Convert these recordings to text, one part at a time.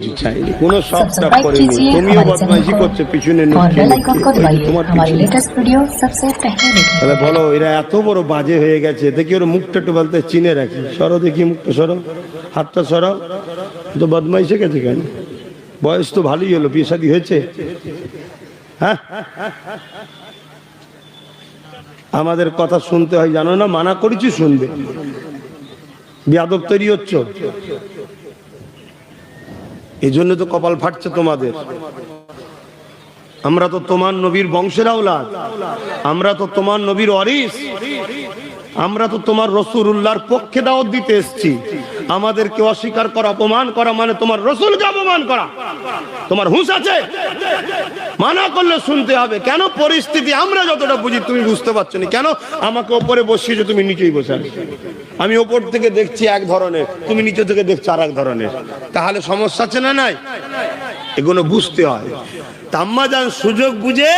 কোনো সবটা করেনি, তুমিও বদমাইশি করছো পিছনে তাহলে বলো এরা এত বড় বাজে হয়ে গেছে, দেখি ওর মুখটা একটু বলতে চিনে রাখি। সরো দেখি, মুখটা সরো, হাতটা সরাও। তো বদমাইশি গেছে কেন? বয়স তো ভালোই হলো, বিয়ে শাদী হয়েছে। হ্যাঁ, আমাদের কথা শুনতে হয় জানো না, মানা করেছি শুনবে। বেয়াদব তৈরি হচ্ছ, এই জন্য তো কপাল ফাটছে তোমাদের। আমরা তো তোমার নবীর বংশের আওলাদ, আমরা তো তোমার নবীর ওয়ারিস, আমরা তো তোমার রাসূলুল্লাহর পক্ষে দাওয়াত দিতে এসেছি। আমাদেরকে অস্বীকার করা, অপমান করা মানে তোমার রাসূলকে অপমান করা। তোমার হুঁশ আছে? মানা করলে শুনতে হবে। কেন? পরিস্থিতি আমরা যতটা বুঝি তুমি বুঝতে পারছো না। কেন আমাকে ওপরে বসিয়েছো, তুমি নিচেই বসে আছো? আমি ওপর থেকে দেখছি এক ধরনের, তুমি নিচে থেকে দেখছো আর এক ধরনের, তাহলে সমস্যা আছে না? নাই, এগুলো বুঝতে হয়। আম্মা জান সুযোগ বুঝে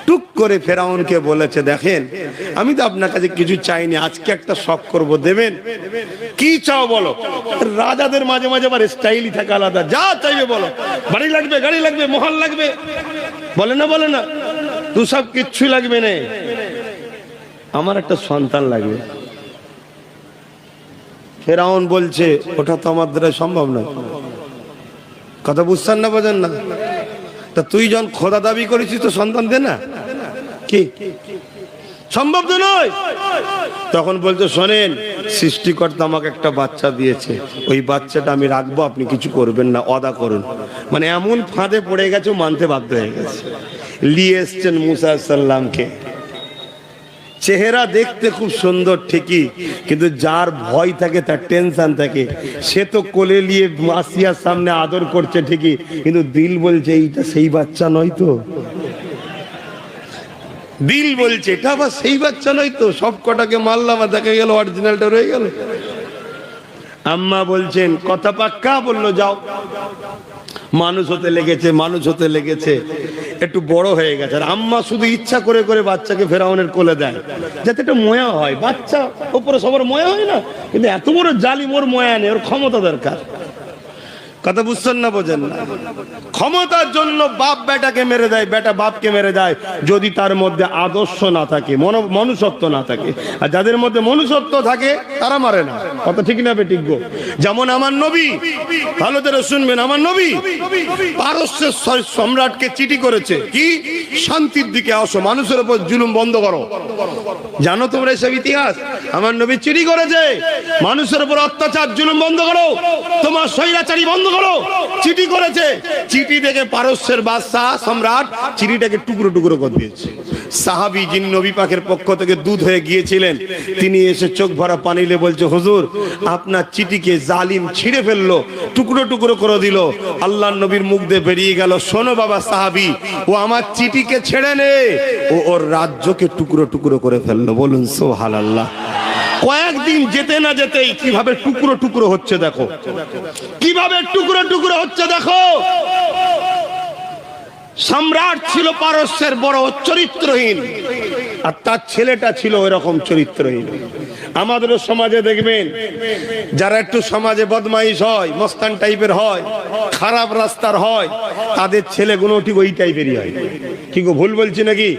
টুক করে ফেরাউনকে বলেছে, দেখেন আমি তো আপনার কাছে কিছু চাইনি, আজকে একটা শখ করব, দেবেন? কি চাও বলো। রাজাদের মাঝে মাঝে আবার স্টাইলই থাকে আলাদা, যা চাইবে বলো। বাড়ি লাগবে, গাড়ি লাগবে, মহল লাগবে, বলে না বলে না, তো সব কিচ্ছু লাগবে না, আমার একটা সন্তান লাগবে। ফেরাউন বলছে ওটা তো আমার দ্বারা সম্ভব নয়। কথা বুঝছেন না, বোঝেন না? তা তুই যখন খোদা দাবি করেছিস তো সন্তান দে না, কি সম্ভব তো নয়। তখন বলছে শোনেন, সৃষ্টিকর্তা আমাকে একটা বাচ্চা দিয়েছে, ওই বাচ্চাটা আমি রাখবো, আপনি কিছু করবেন না, ওয়াদা করুন। মানে এমন ফাঁদে পড়ে গেছে, মানতে বাধ্য হয়ে গেছে। নিয়ে এসছেন মুসা সাল্লামকে। চেহারা দেখতে খুব সুন্দর ঠিকই, কিন্তু যার ভয় থাকে, তার টেনশন থাকে, সে তো কোলে নিয়ে আসিয়ার সামনে আদর করছে ঠিকই, কিন্তু দিল বলছে এইটা সেই বাচ্চা নয় তো। দিল বলছে এটা আবার সেই বাচ্চা নয় তো। সব কটাকে মারলাম আর দেখা গেল অরিজিনালটা রয়ে গেল। আম্মা বলছেন কথা পাক্কা, বললো যাও। মানুষ হতে লেগেছে, মানুষ হতে লেগেছে, একটু বড় হয়ে গেছে। আর আম্মা শুধু ইচ্ছা করে করে বাচ্চাকে ফেরাউনের কোলে দেয়, যাতে একটা ময়া হয়। বাচ্চা উপরে সবার ময়া হয় না, কিন্তু এত বড় জালিম, ওর ময়া নেই, ওর ক্ষমতা দরকার। কথা বুঝছেন না, বোঝেন না? ক্ষমতার জন্য বাপ বেটাকে মেরে দেয়, বেটা বাপকে মেরে দেয়, যদি তার মধ্যে আদর্শ না থাকে, মনুষ্যত্ব না থাকে। আর যাদের মধ্যে মনুষ্যত্ব থাকে তারা মারে না। কথা ঠিক না বেঠিক গো? যেমন আমার নবী, ভালো করে শুনবেন, আমার নবী পারস্যের সম্রাটকে চিঠি করেছে, কি শান্তির দিকে আসো, মানুষের উপর জুলুম বন্ধ করো। জানো তোমরা এসব ইতিহাস? আমার নবী চিঠি করেছে, মানুষের উপর অত্যাচার জুলুম বন্ধ করো, তোমার স্বৈরাচারী বন্ধ করো। চিঠি করেছে, চিঠি দেখে পারস্যের বাদশাহ সম্রাট চিঠিটাকে টুকরো টুকরো করে দিয়েছে। সাহাবী যিনি নবী পাকের পক্ষ থেকে দূত হয়ে গিয়েছিলেন, তিনি এসে চোখ ভরা পানি নিয়ে বলছে, হুজুর আপনার চিঠিকে জালিম ছিঁড়ে ফেললো, টুকরো টুকরো করে দিল। আল্লাহর নবীর মুখ দিয়ে বেরিয়ে গেল, শোনো বাবা সাহাবী, ও আমার চিঠিকে ছেড়ে নে, ও ওর রাজ্যকে টুকরো টুকরো করে ফেললো। বলুন সুবহানাল্লাহ। কয়েকদিন যেতে না যেতেই কিভাবে টুকরো টুকরো হচ্ছে দেখো, কিভাবে টুকরো টুকরো হচ্ছে দেখো। সম্রাট ছিল পারস্যের বড় চরিত্রহীন, আর তার ছেলেটা ছিল ওইরকম চরিত্রহীন। আমাদের সমাজে দেখবেন যারা একটু সমাজে বদমাইশ হয়, মস্তান টাইপের হয়, খারাপ রাস্তার হয়, তাদের ছেলেগুলো ঠিক ওই টাইপেরই হয়। কি গো, ভুল বলছি নাকি?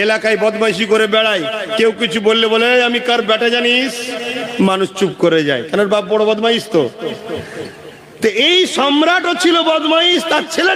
এলাকায় বদমাইশি করে বেড়ায়, কেউ কিছু বললে বলে আমি কার বেটা জানিস, মানুষ চুপ করে যায়, কেন বাপ বড় বদমাইশ তো। এই সম্রাটও ছিল বদমাইশ, তার ছেলে